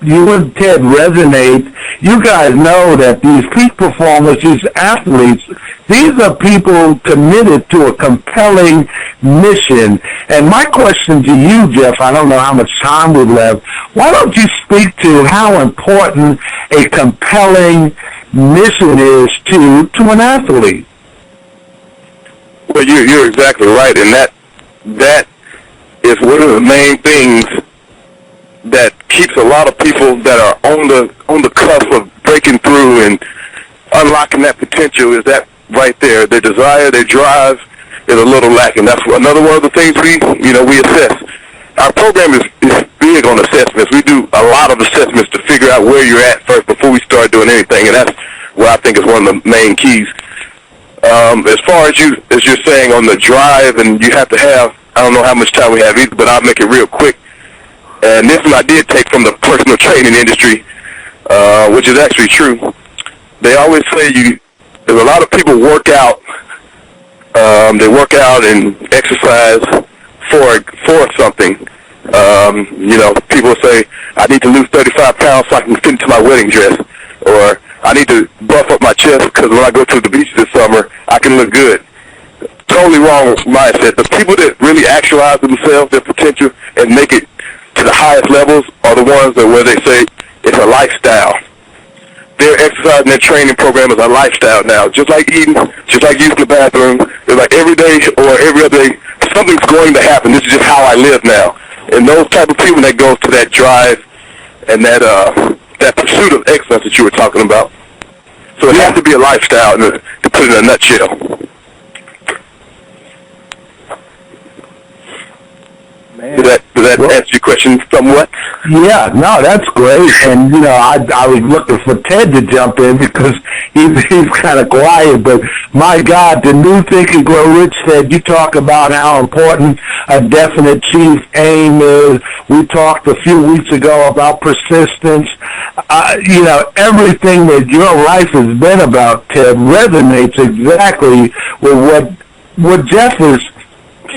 you and Ted resonate. You guys know that these peak performers, these athletes, these are people committed to a compelling mission. And my question to you, Jeff, I don't know how much time we've left, why don't you speak to how important a compelling mission is to an athlete? Well, you're exactly right, and that is one of the main things that keeps a lot of people that are on the cusp of breaking through and unlocking that potential. Is that right there? Their desire, their drive is a little lacking. That's another one of the things we assess. Our program is big on assessments. We do a lot of assessments to figure out where you're at first before we start doing anything, and that's what I think is one of the main keys. As far as you're saying on the drive, and you have to have, I don't know how much time we have either, but I'll make it real quick. And this one I did take from the personal training industry, which is actually true. They always say there's a lot of people work out, they work out and exercise for something. People say, I need to lose 35 pounds so I can fit into my wedding dress, or I need to buff up my chest because when I go to the beach this summer, I can look good. Totally wrong mindset. The people that really actualize themselves, their potential, and make it to the highest levels are the ones where they say it's a lifestyle. Their exercise and their training program is a lifestyle now. Just like eating, just like using the bathroom. It's like every day or every other day, something's going to happen. This is just how I live now. And those type of people that go to that drive and that pursuit of excellence that you were talking about. So it has to be a lifestyle to put it in a nutshell. Man. Does that answer your question somewhat? Yeah, no, that's great. And, I was looking for Ted to jump in because he's kind of quiet. But, my God, the New Think and Grow Rich said, you talk about how important a definite chief aim is. We talked a few weeks ago about persistence. Everything that your life has been about, Ted, resonates exactly with what Jeff is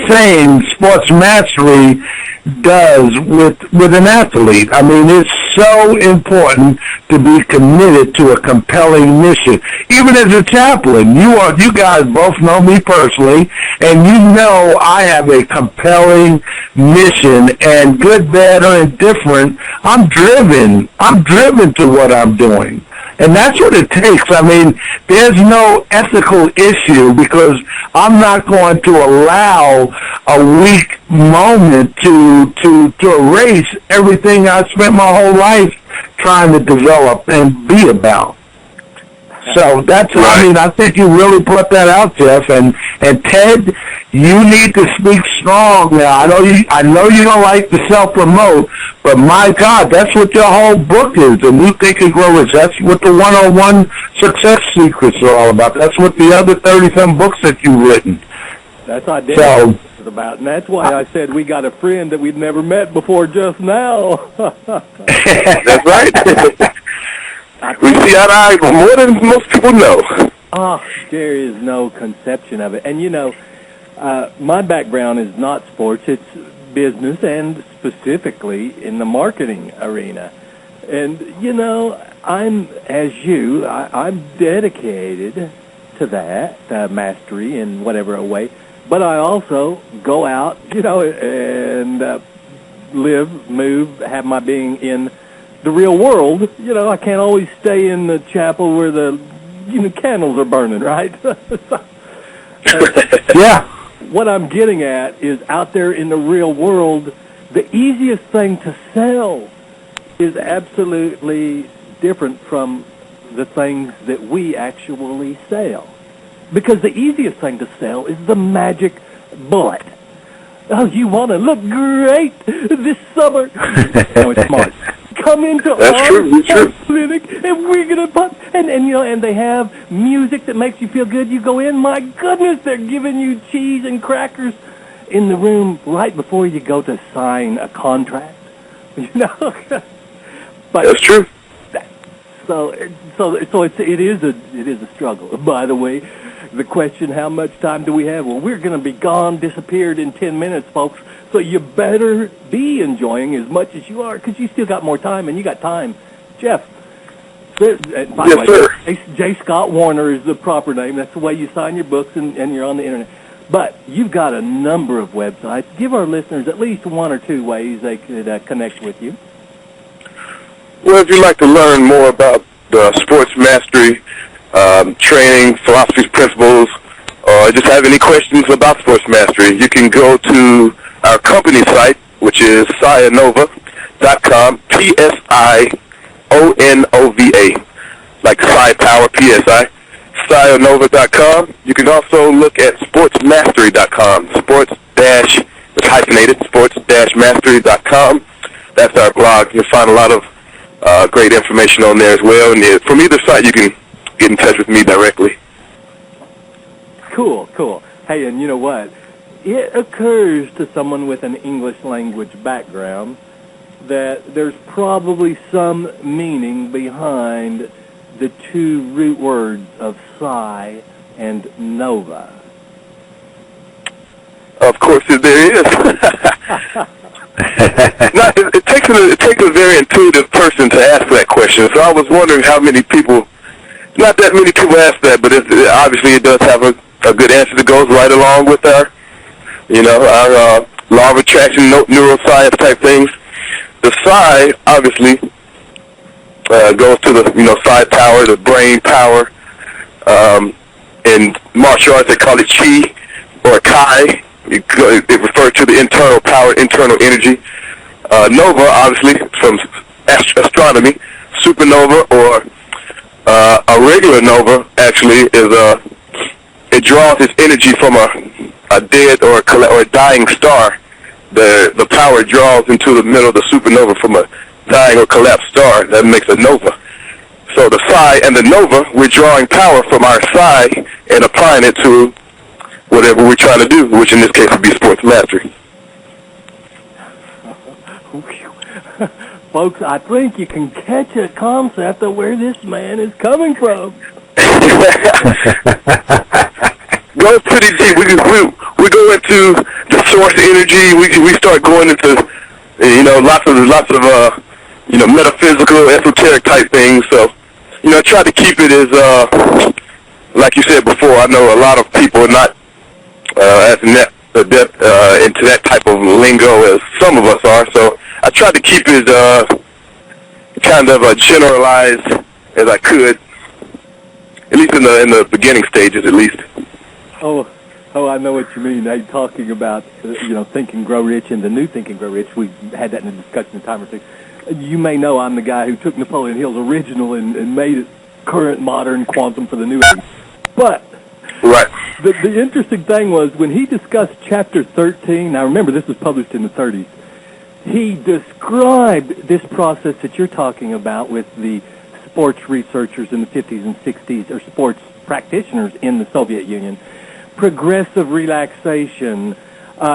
saying sports mastery does with an athlete. I mean, it's so important to be committed to a compelling mission. Even as a chaplain, you guys both know me personally, and I have a compelling mission, and good, bad, or indifferent, I'm driven to what I'm doing. And that's what it takes. I mean, there's no ethical issue because I'm not going to allow a weak moment to erase everything I spent my whole life trying to develop and be about. So that's, right. I think you really put that out, Jeff. And Ted, you need to speak strong now. I know you don't like to self-promote, but my God, that's what your whole book is. The New Think and Grow Rich. That's what the 101 Success Secrets are all about. That's what the other 30-some books that you've written. That's identity about, and that's why I said we got a friend that we'd never met before just now. That's right. We see eye to eye more than most people know. There is no conception of it. And, my background is not sports. It's business and specifically in the marketing arena. And, I'm dedicated to that, mastery in whatever way. But I also go out, and live, move, have my being in the real world. I can't always stay in the chapel where the candles are burning, right? Yeah. What I'm getting at is out there in the real world, the easiest thing to sell is absolutely different from the things that we actually sell. Because the easiest thing to sell is the magic bullet. Oh, you want to look great this summer? No, it's smart. come into our clinic, and we're gonna pop, and you know, and they have music that makes you feel good. You go in, my goodness, they're giving you cheese and crackers in the room right before you go to sign a contract. You know, but that's true. So it is a struggle. By the way, the question, how much time do we have? Well, we're going to be gone, disappeared in 10 minutes, folks. So you better be enjoying as much as you are, because you still got more time, and you got time. Jeff, by the way, J.Scott Warner is the proper name. That's the way you sign your books, and you're on the Internet. But you've got a number of websites. Give our listeners at least one or two ways they could connect with you. Well, if you'd like to learn more about sports mastery, training, philosophies, principles, or just have any questions about sports mastery, you can go to our company site, which is psionova.com, Psionova, like Psi Power, PSI, psionova.com. You can also look at sportsmastery.com, sports-mastery.com. That's our blog. You'll find a lot of great information on there as well. And from either site, you can get in touch with me directly. Cool. Hey, and you know what? It occurs to someone with an English language background that there's probably some meaning behind the two root words of psi and nova. Of course, there is. It takes a very intuitive person to ask that question. So I was wondering how many people, not that many people ask that, but obviously it does have a good answer that goes right along with our law of attraction, neuroscience type things. The psi, obviously, goes to the, psi power, the brain power. In martial arts, they call it chi or kai. It refers to the internal power, internal energy. Nova, obviously, from astronomy. Supernova or a regular nova, actually, it draws its energy from a dead or a dying star. The power draws into the middle of the supernova from a dying or collapsed star. That makes a nova. So the psi and the nova, we're drawing power from our psi and applying it to whatever we're trying to do, which in this case would be sports mastery. Folks, I think you can catch a concept of where this man is coming from. Goes pretty deep. We go into the source energy. We start going into lots of metaphysical, esoteric type things. So I try to keep it as like you said before. I know a lot of people are not as adept into that type of lingo as some of us are. So I tried to keep it kind of generalized as I could, at least in the beginning stages, at least. Oh, I know what you mean. They talking about Think and Grow Rich and the new Think and Grow Rich. We had that in a discussion a time or two. You may know I'm the guy who took Napoleon Hill's original and made it current, modern, quantum for the new age. But right. The interesting thing was when he discussed Chapter 13. Now remember, this was published in the 30s. He described this process that you're talking about with the sports researchers in the 50s and 60s, or sports practitioners in the Soviet Union. Progressive relaxation.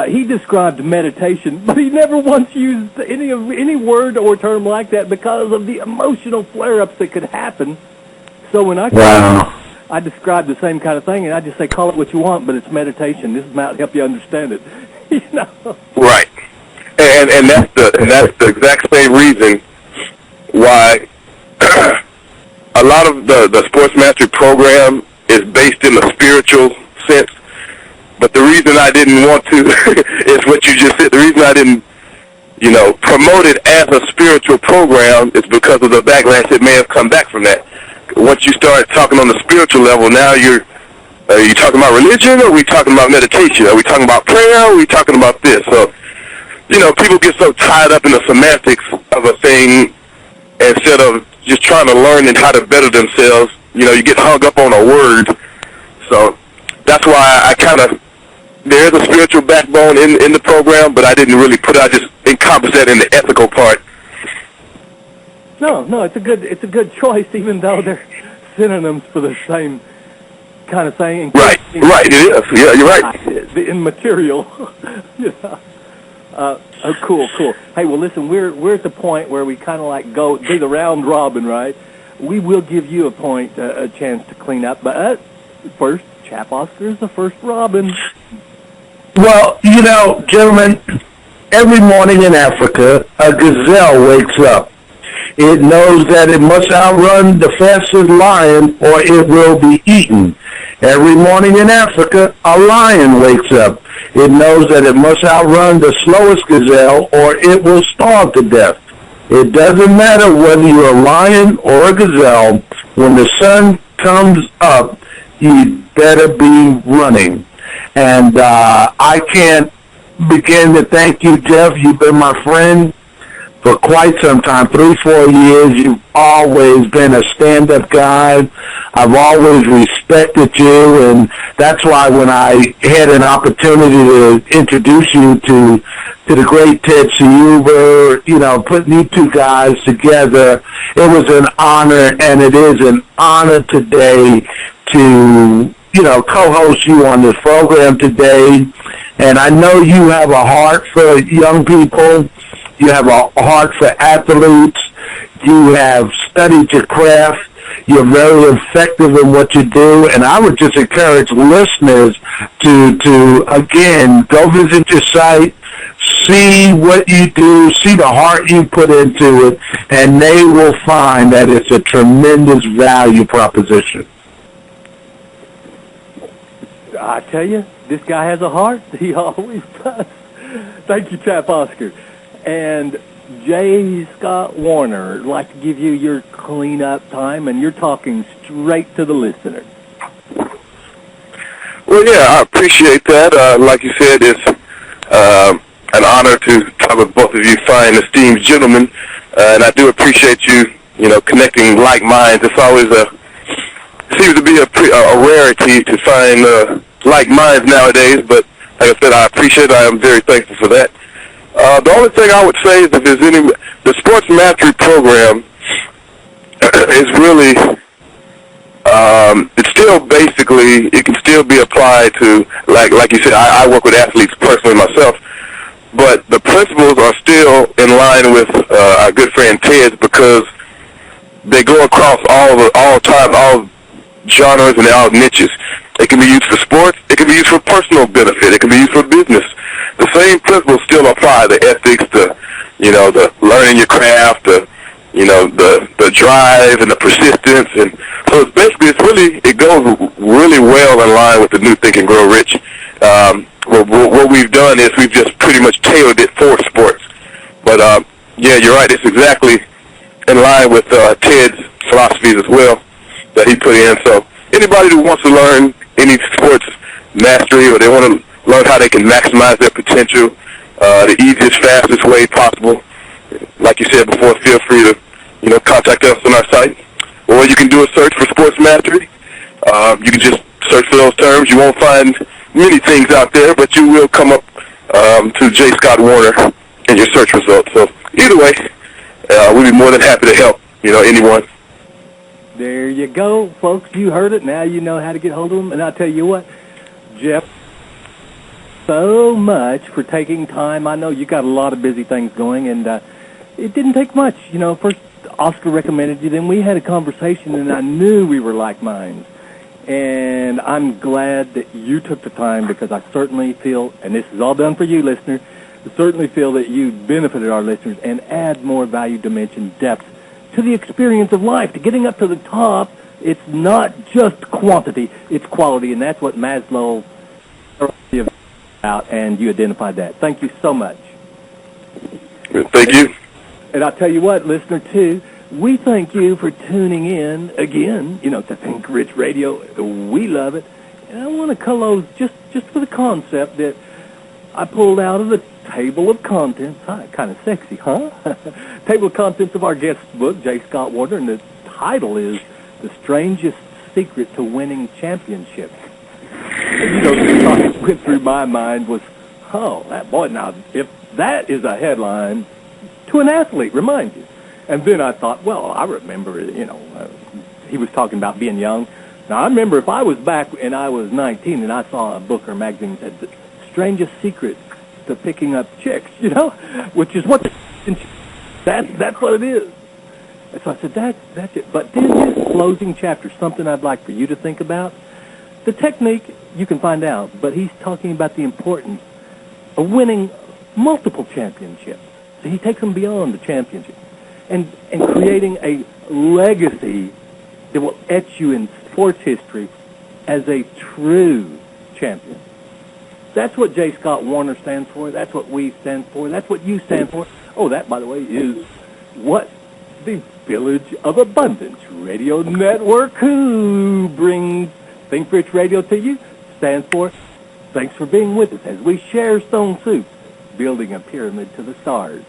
He described meditation, but he never once used any word or term like that because of the emotional flare-ups that could happen. So when I describe the same kind of thing, and I just say, call it what you want, but it's meditation. This might help you understand it. Right. And that's the exact same reason why a lot of the sports mastery program is based in a spiritual sense. But the reason I didn't want to is what you just said. The reason I didn't, promote it as a spiritual program is because of the backlash that may have come back from that. Once you start talking on the spiritual level, now are you talking about religion, or are we talking about meditation? Are we talking about prayer, or are we talking about this? So, people get so tied up in the semantics of a thing instead of just trying to learn and how to better themselves. You get hung up on a word. So that's why there is a spiritual backbone in the program, but I didn't really I just encompass that in the ethical part. No, it's a good choice, even though they're synonyms for the same kind of thing. Right, it is. Yeah, you're right. The immaterial. Yeah. Cool. Hey, well, listen, we're at the point where we kind of like do the round robin, right? We will give you a chance to clean up, but first, Chap Oscar is the first robin. Well, gentlemen, every morning in Africa, a gazelle wakes up. It knows that it must outrun the fastest lion or it will be eaten. Every morning in Africa, a lion wakes up. It knows that it must outrun the slowest gazelle or it will starve to death. It doesn't matter whether you're a lion or a gazelle. When the sun comes up, you better be running. And I can't begin to thank you, Jeff. You've been my friend for quite some time, 3-4 years. You've always been a stand-up guy. I've always respected you, and that's why when I had an opportunity to introduce you to the great Ted Ciuba, putting you two guys together, it was an honor, and it is an honor today to co-host you on this program today. And I know you have a heart for young people. You have a heart for athletes. You have studied your craft. You're very effective in what you do. And I would just encourage listeners to again, go visit your site, see what you do, see the heart you put into it, and they will find that it's a tremendous value proposition. I tell you, this guy has a heart. He always does. Thank you, Chap Oscar. And J.Scott Warner, I'd like to give you your cleanup time, and you're talking straight to the listener. Well, yeah, I appreciate that. Like you said, it's an honor to talk with both of you fine, esteemed gentlemen, and I do appreciate you, connecting like minds. It's always seems to be a rarity to find like minds nowadays, but like I said, I appreciate it. I am very thankful for that. The only thing I would say is if there's the sports mastery program is really, it's still basically, it can still be applied to, like you said, I work with athletes personally myself, but the principles are still in line with our good friend Ted's because they go across all genres and all niches. It can be used for sports. It can be used for personal benefit. It can be used for business. The same principles still apply. The ethics, the learning your craft, the drive and the persistence, and so it's basically it goes really well in line with the New Think and Grow Rich. What we've done is we've just pretty much tailored it for sports. But yeah, you're right. It's exactly in line with Ted's philosophies as well that he put in. So anybody who wants to learn any sports mastery or they want to learn how they can maximize their potential the easiest, fastest way possible, like you said before, feel free to contact us on our site. Or you can do a search for sports mastery. You can just search for those terms. You won't find many things out there, but you will come up to J.Scott Warner in your search results. So either way, we'd be more than happy to help anyone. There you go, folks. You heard it. Now you know how to get hold of them. And I'll tell you what, Jeff, so much for taking time. I know you got a lot of busy things going, and it didn't take much. First Oscar recommended you, then we had a conversation, and I knew we were like minds. And I'm glad that you took the time because I certainly feel, and this is all done for you, listener, I certainly feel that you benefited our listeners and add more value, dimension, depth to the experience of life. To getting up to the top, it's not just quantity, it's quality, and that's what Maslow is about, and you identified that. Thank you so much. Thank you. And I'll tell you what, listener, too, we thank you for tuning in again, to Think Rich Radio. We love it. And I want to close just with a concept that I pulled out of the table of contents. Kind of sexy, huh? Table of contents of our guest book, J.Scott Warner, and the title is The Strangest Secret to Winning Championships. And, the thought that went through my mind was, now, if that is a headline to an athlete, remind you, And then I thought, well, I remember, he was talking about being young. Now, I remember if I was back and I was 19 and I saw a book or magazine that said, Strangest Secret to Picking Up Chicks, which is what that's what it is. And so I said, that's it. But then this closing chapter, something I'd like for you to think about. The technique, you can find out, but he's talking about the importance of winning multiple championships. So he takes them beyond the championship and creating a legacy that will etch you in sports history as a true champion. That's what J.Scott Warner stands for. That's what we stand for. That's what you stand for. Oh, that, by the way, is what the Village of Abundance Radio Network, who brings Think Rich Radio to you, stands for. Thanks for being with us as we share Stone Soup, building a pyramid to the stars.